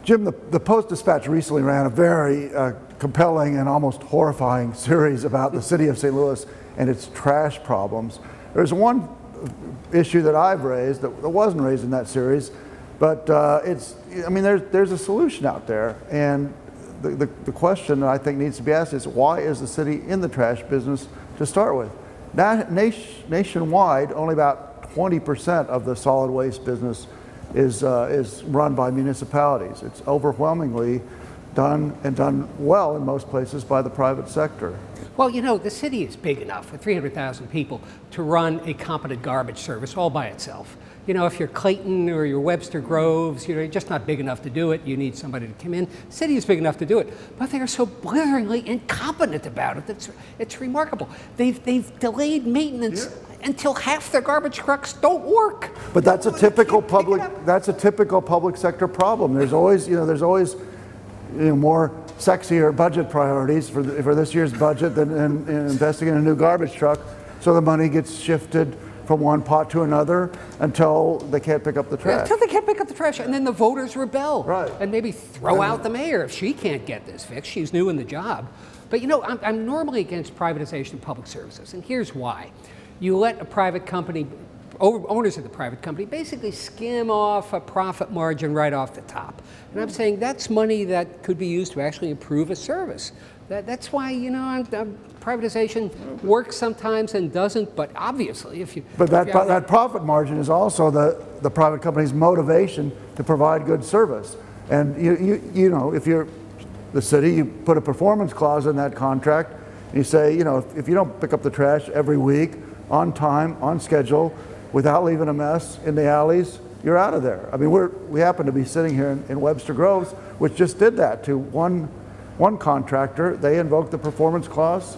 Jim, the Post-Dispatch recently ran a very compelling and almost horrifying series about the city of St. Louis and its trash problems. There's one issue that I've raised that wasn't raised in that series, but there's a solution out there, and the question that I think needs to be asked is, why is the city in the trash business to start with? Nationwide, only about 20% of the solid waste business is run by municipalities. It's overwhelmingly done well in most places by the private sector. Well, you know, the city is big enough with 300,000 people to run a competent garbage service all by itself. You know, if you're Clayton or you're Webster Groves, you know, you're just not big enough to do it. You need somebody to come in. The city is big enough to do it, but they are so blitheringly incompetent about it. It's remarkable. They've delayed maintenance until half their garbage trucks don't work. But that's a typical public sector problem. There's always more sexier budget priorities for this year's budget than investing in a new garbage truck. So the money gets shifted from one pot to another until they can't pick up the trash. Until they can't pick up the trash, and then the voters rebel. Right. And maybe throw out the mayor if she can't get this fixed. She's new in the job. But you know, I'm normally against privatization of public services, and here's why. You let a private company, owners of the private company, basically skim off a profit margin right off the top. And I'm saying that's money that could be used to actually improve a service. That's why, you know, privatization works sometimes and doesn't, but obviously if you... But that profit margin is also the private company's motivation to provide good service. And you know, if you're the city, you put a performance clause in that contract, and you say, you know, if you don't pick up the trash every week, on time, on schedule, without leaving a mess in the alleys, you're out of there. I mean, we happen to be sitting here in Webster Groves, which just did that to one contractor. They invoked the performance clause,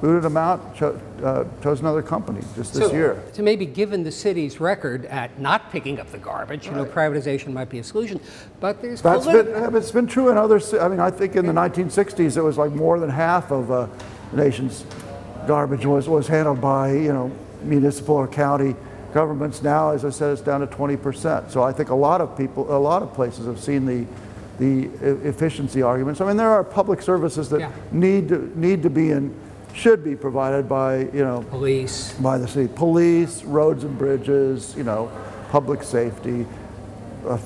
booted them out, chose another company just this year. So maybe given the city's record at not picking up the garbage, you know, privatization might be a solution. But there's it's been true in other. I mean, I think in the 1960s it was like more than half of the nation's garbage was handled by, you know, municipal or county governments. Now, as I said, it's down to 20%. So I think a lot of places have seen the efficiency arguments. I mean, there are public services that need to be and should be provided by, you know, police, by the city, police, roads and bridges, you know, public safety,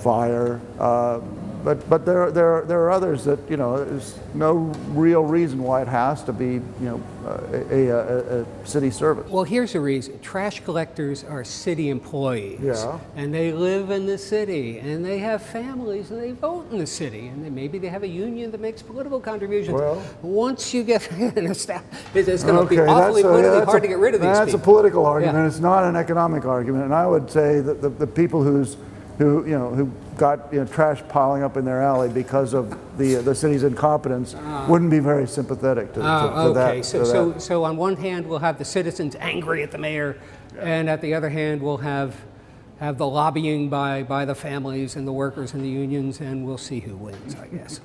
fire. But there are others that, you know, there's no real reason why it has to be, you know, a city service. Well, here's the reason. Trash collectors are city employees, and they live in the city, and they have families, and they vote in the city, and maybe they have a union that makes political contributions. Well, once you get an established, it's going to be awfully politically hard to get rid of these people. That's a political argument. It's not an economic argument. And I would say that the people who got, you know, trash piling up in their alley because of the city's incompetence wouldn't be very sympathetic to that. So on one hand we'll have the citizens angry at the mayor, and at the other hand we'll have the lobbying by the families and the workers and the unions, and we'll see who wins, I guess.